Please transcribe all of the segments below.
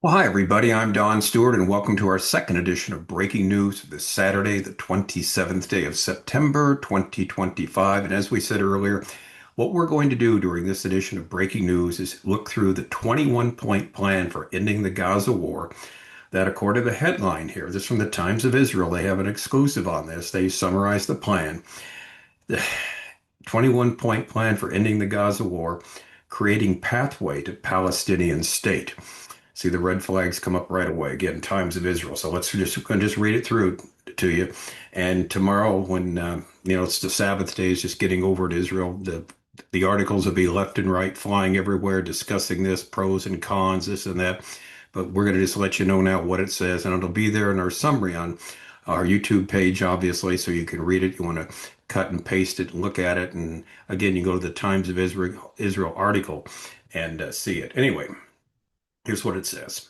Well, hi, everybody. I'm Don Stewart, and welcome to our second edition of Breaking News for this Saturday, the 27th day of September, 2025. And as we said earlier, what we're going to do during this edition of Breaking News is look through the 21-point plan for ending the Gaza war that, according to the headline here, this is from the Times of Israel, they have an exclusive on this. They summarize the plan. The 21-point plan for ending the Gaza war, creating pathway to Palestinian state. See the red flags come up right away. Again, Times of Israel. So let's just read it through to you. And tomorrow, when it's the Sabbath days, just getting over to Israel, the articles will be left and right, flying everywhere, discussing this, pros and cons, this and that. But we're going to just let you know now what it says, and it'll be there in our summary on our YouTube page, obviously, so you can read it. You want to cut and paste it and look at it. And again, you go to the Times of Israel article and see it. Anyway. Here's what it says.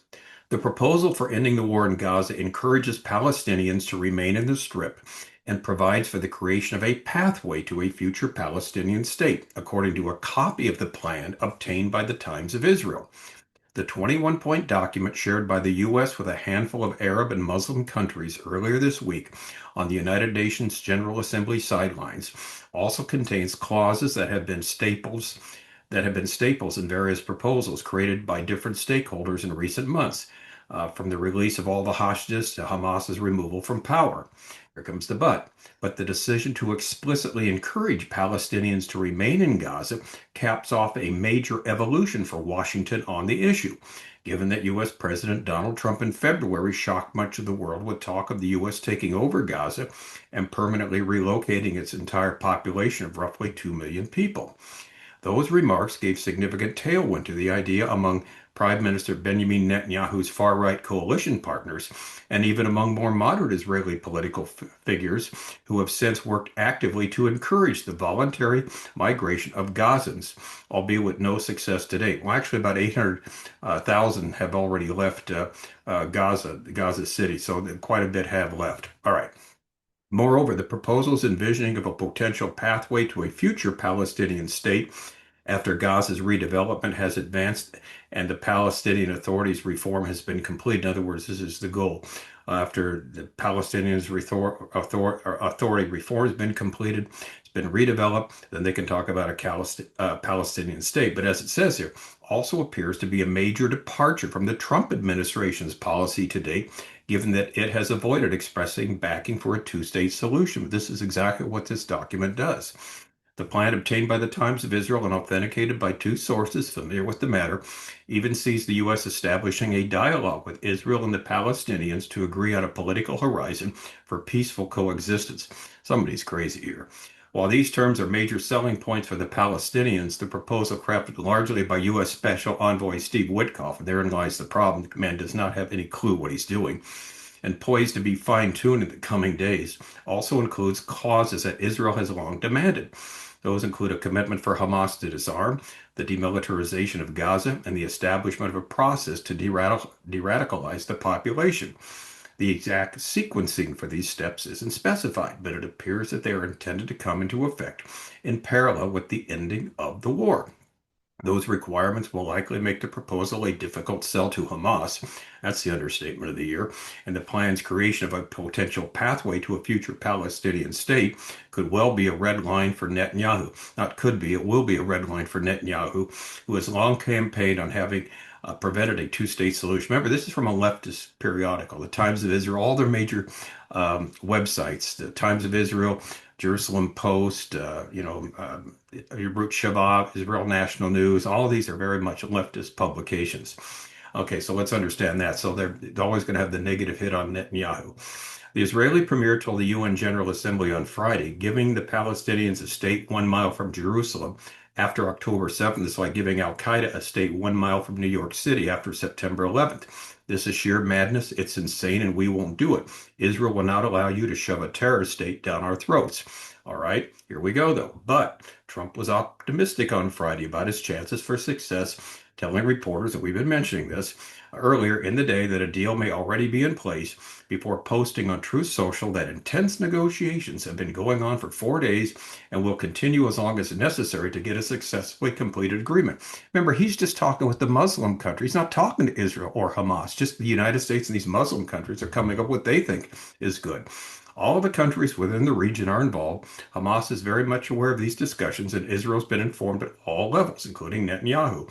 The proposal for ending the war in Gaza encourages Palestinians to remain in the Strip and provides for the creation of a pathway to a future Palestinian state, according to a copy of the plan obtained by the Times of Israel. The 21-point document shared by the U.S. with a handful of Arab and Muslim countries earlier this week on the United Nations General Assembly sidelines also contains clauses that have been staples in various proposals created by different stakeholders in recent months, from the release of all the hostages to Hamas's removal from power. Here comes the but. But the decision to explicitly encourage Palestinians to remain in Gaza caps off a major evolution for Washington on the issue, given that U.S. President Donald Trump in February shocked much of the world with talk of the U.S. taking over Gaza and permanently relocating its entire population of roughly 2 million people. Those remarks gave significant tailwind to the idea among Prime Minister Benjamin Netanyahu's far-right coalition partners, and even among more moderate Israeli political figures who have since worked actively to encourage the voluntary migration of Gazans, albeit with no success to date. Well, actually, about 800,000 have already left Gaza City, so quite a bit have left. All right. Moreover, the proposal's envisioning of a potential pathway to a future Palestinian state after Gaza's redevelopment has advanced and the Palestinian Authority's reform has been complete. In other words, this is the goal. After the Authority reform has been completed, it's been redeveloped, then they can talk about a Palestinian state. But as it says here, also appears to be a major departure from the Trump administration's policy to date, given that it has avoided expressing backing for a two-state solution. This is exactly what this document does. The plan, obtained by the Times of Israel and authenticated by two sources familiar with the matter, even sees the U.S. establishing a dialogue with Israel and the Palestinians to agree on a political horizon for peaceful coexistence. Somebody's crazy here. While these terms are major selling points for the Palestinians, the proposal crafted largely by U.S. Special Envoy Steve Witkoff, and therein lies the problem. The man does not have any clue what he's doing, and poised to be fine-tuned in the coming days, also includes clauses that Israel has long demanded. Those include a commitment for Hamas to disarm, the demilitarization of Gaza, and the establishment of a process to de-radicalize the population. The exact sequencing for these steps isn't specified, but it appears that they are intended to come into effect in parallel with the ending of the war. Those requirements will likely make the proposal a difficult sell to Hamas. That's the understatement of the year. And the plan's creation of a potential pathway to a future Palestinian state could well be a red line for Netanyahu. Not could be, it will be a red line for Netanyahu, who has long campaigned on having prevented a two-state solution. Remember, this is from a leftist periodical, the Times of Israel, all their major websites, the Times of Israel, Jerusalem Post, Yerut Shabbat, Israel National News. All of these are very much leftist publications. Okay, so let's understand that. So they're always going to have the negative hit on Netanyahu. The Israeli premier told the UN General Assembly on Friday, giving the Palestinians a state 1 mile from Jerusalem after October 7th is like giving Al Qaeda a state 1 mile from New York City after September 11th. This is sheer madness. It's insane, and we won't do it. Israel will not allow you to shove a terrorist state down our throats. All right, here we go, though. But Trump was optimistic on Friday about his chances for success telling reporters that we've been mentioning this earlier in the day that a deal may already be in place before posting on Truth Social that intense negotiations have been going on for 4 days and will continue as long as necessary to get a successfully completed agreement. Remember, he's just talking with the Muslim countries, not talking to Israel or Hamas. Just the United States and these Muslim countries are coming up with what they think is good. All of the countries within the region are involved. Hamas is very much aware of these discussions, and Israel's been informed at all levels, including Netanyahu.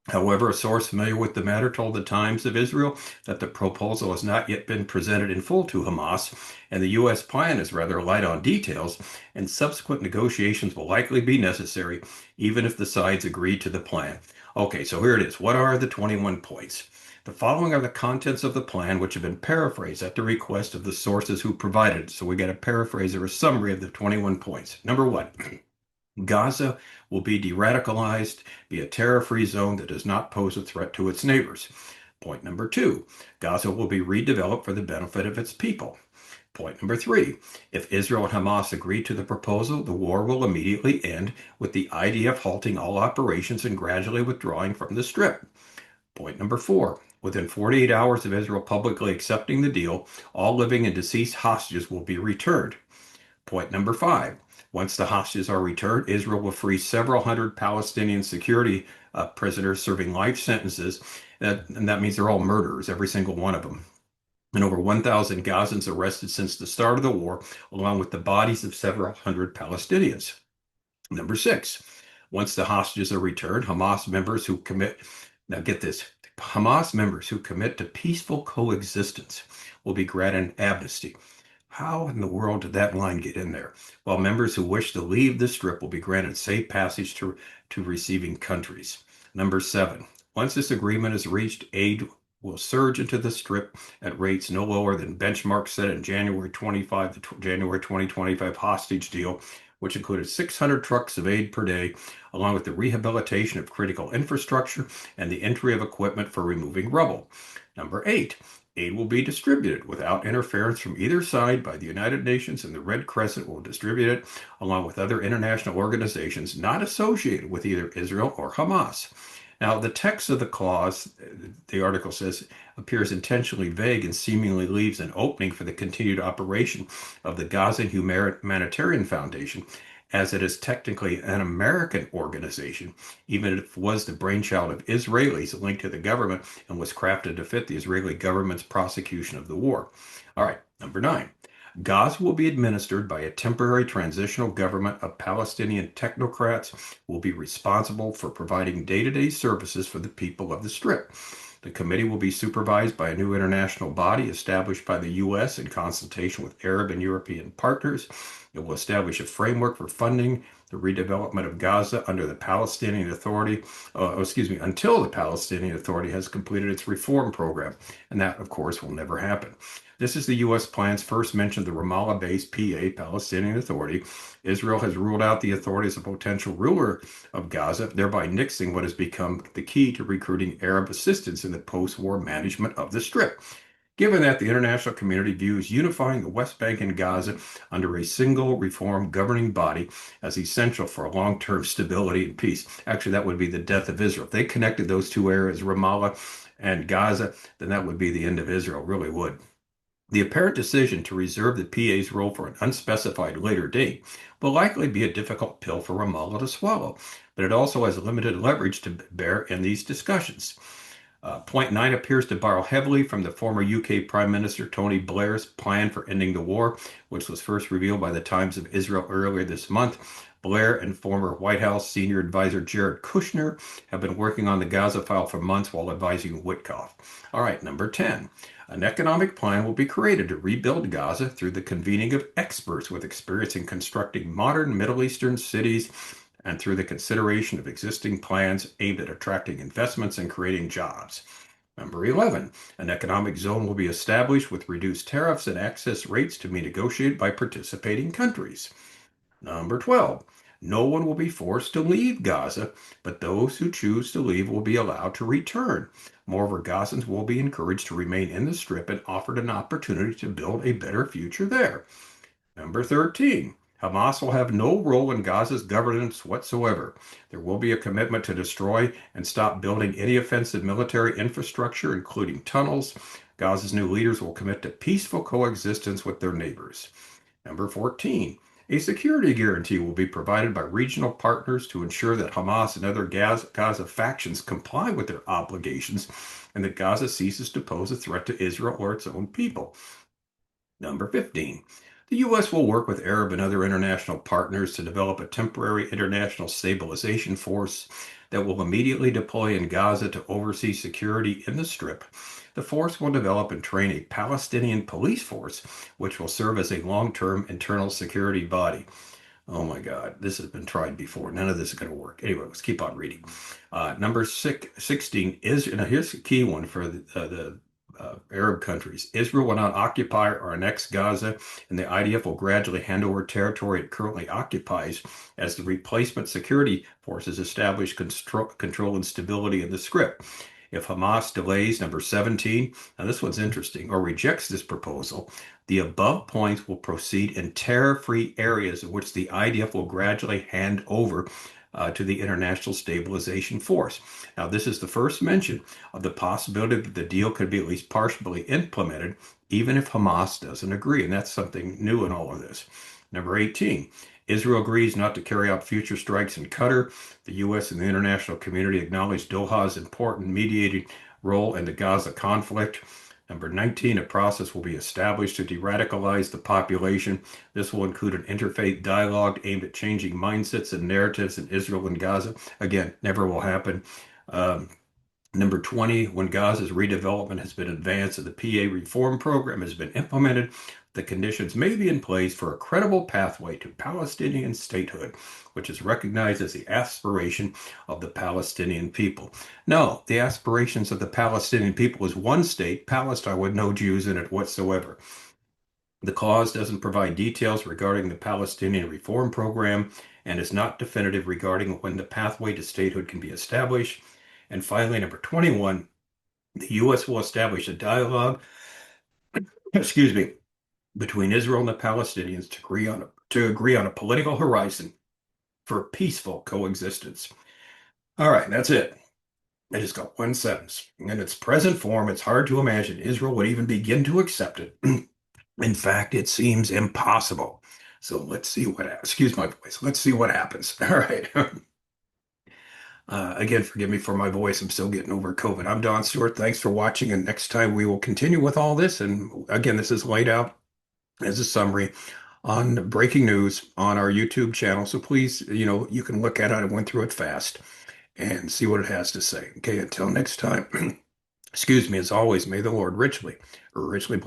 However, a source familiar with the matter told the Times of Israel that the proposal has not yet been presented in full to Hamas, and the U.S. plan is rather light on details, and subsequent negotiations will likely be necessary, even if the sides agree to the plan. Okay, so here it is. What are the 21 points? The following are the contents of the plan, which have been paraphrased at the request of the sources who provided it. So we got a paraphrase or a summary of the 21 points. Number one, Gaza will be de-radicalized, be a terror-free zone that does not pose a threat to its neighbors. Point number two, Gaza will be redeveloped for the benefit of its people. Point number three, if Israel and Hamas agree to the proposal, the war will immediately end with the IDF halting all operations and gradually withdrawing from the Strip. Point number four, within 48 hours of Israel publicly accepting the deal, all living and deceased hostages will be returned. Point number five, once the hostages are returned, Israel will free several hundred Palestinian security prisoners serving life sentences. And that means they're all murderers, every single one of them. And over 1,000 Gazans arrested since the start of the war, along with the bodies of several hundred Palestinians. Number six, once the hostages are returned, Hamas members who commit, now get this, Hamas members who commit to peaceful coexistence will be granted amnesty. How in the world did that line get in there? While members who wish to leave the Strip will be granted safe passage to receiving countries. Number seven, once this agreement is reached, aid will surge into the Strip at rates no lower than benchmarks set in January 25, the January 2025 hostage deal, which included 600 trucks of aid per day, along with the rehabilitation of critical infrastructure and the entry of equipment for removing rubble. Number eight, aid will be distributed without interference from either side by the United Nations, and the Red Crescent will distribute it along with other international organizations not associated with either Israel or Hamas. Now, the text of the clause, the article says, appears intentionally vague and seemingly leaves an opening for the continued operation of the Gaza Humanitarian Foundation, as it is technically an American organization, even if it was the brainchild of Israelis linked to the government and was crafted to fit the Israeli government's prosecution of the war. All right, number nine. Gaza will be administered by a temporary transitional government of Palestinian technocrats who will be responsible for providing day-to-day services for the people of the Strip. The committee will be supervised by a new international body established by the U.S. in consultation with Arab and European partners. It will establish a framework for funding the redevelopment of Gaza under the Palestinian Authority, until the Palestinian Authority has completed its reform program. And that, of course, will never happen. This is the U.S. plan's first mention of the Ramallah-based PA, Palestinian Authority. Israel has ruled out the authority as a potential ruler of Gaza, thereby nixing what has become the key to recruiting Arab assistance in the post-war management of the Strip. Given that the international community views unifying the West Bank and Gaza under a single reform governing body as essential for long-term stability and peace. Actually, that would be the death of Israel. If they connected those two areas, Ramallah and Gaza, then that would be the end of Israel, really would. The apparent decision to reserve the PA's role for an unspecified later date will likely be a difficult pill for Ramallah to swallow, but it also has limited leverage to bear in these discussions. Point 9 appears to borrow heavily from the former UK Prime Minister Tony Blair's plan for ending the war, which was first revealed by the Times of Israel earlier this month. Blair and former White House senior advisor Jared Kushner have been working on the Gaza file for months while advising Witkoff. All right, number 10. An economic plan will be created to rebuild Gaza through the convening of experts with experience in constructing modern Middle Eastern cities and through the consideration of existing plans aimed at attracting investments and creating jobs. Number 11, an economic zone will be established with reduced tariffs and access rates to be negotiated by participating countries. Number 12, no one will be forced to leave Gaza, but those who choose to leave will be allowed to return. Moreover, Gazans will be encouraged to remain in the Strip and offered an opportunity to build a better future there. Number 13, Hamas will have no role in Gaza's governance whatsoever. There will be a commitment to destroy and stop building any offensive military infrastructure, including tunnels. Gaza's new leaders will commit to peaceful coexistence with their neighbors. Number 14, a security guarantee will be provided by regional partners to ensure that Hamas and other Gaza factions comply with their obligations and that Gaza ceases to pose a threat to Israel or its own people. Number 15, the U.S. will work with Arab and other international partners to develop a temporary international stabilization force that will immediately deploy in Gaza to oversee security in the Strip. The force will develop and train a Palestinian police force, which will serve as a long-term internal security body. Oh my God, this has been tried before. None of this is going to work. Anyway, let's keep on reading. Number 16 is, and here's a key one for the Arab countries. Israel will not occupy or annex Gaza, and the IDF will gradually hand over territory it currently occupies as the replacement security forces establish control and stability in the Strip. If Hamas delays, number 17, now this one's interesting, or rejects this proposal, the above points will proceed in terror-free areas in which the IDF will gradually hand over to the International Stabilization Force. Now, this is the first mention of the possibility that the deal could be at least partially implemented, even if Hamas doesn't agree, and that's something new in all of this. Number 18, Israel agrees not to carry out future strikes in Qatar. The U.S. and the international community acknowledge Doha's important mediating role in the Gaza conflict. Number 19, a process will be established to de-radicalize the population. This will include an interfaith dialogue aimed at changing mindsets and narratives in Israel and Gaza. Again, never will happen. Number 20, when Gaza's redevelopment has been advanced and the PA reform program has been implemented, the conditions may be in place for a credible pathway to Palestinian statehood, which is recognized as the aspiration of the Palestinian people. No, the aspirations of the Palestinian people is one state, Palestine, with no Jews in it whatsoever. The clause doesn't provide details regarding the Palestinian reform program and is not definitive regarding when the pathway to statehood can be established. And finally, number 21, the U.S. will establish a dialogue, excuse me, between Israel and the Palestinians to agree on a political horizon for peaceful coexistence. All right, that's it. I just got one sentence. In its present form, it's hard to imagine Israel would even begin to accept it. In fact, it seems impossible. So let's see excuse my voice. Let's see what happens. All right. Again, forgive me for my voice. I'm still getting over COVID. I'm Don Stewart. Thanks for watching. And next time we will continue with all this. And again, this is laid out as a summary on breaking news on our YouTube channel. So please, you can look at it. I went through it fast and see what it has to say. Okay, until next time, excuse me, as always, may the Lord richly, richly bless.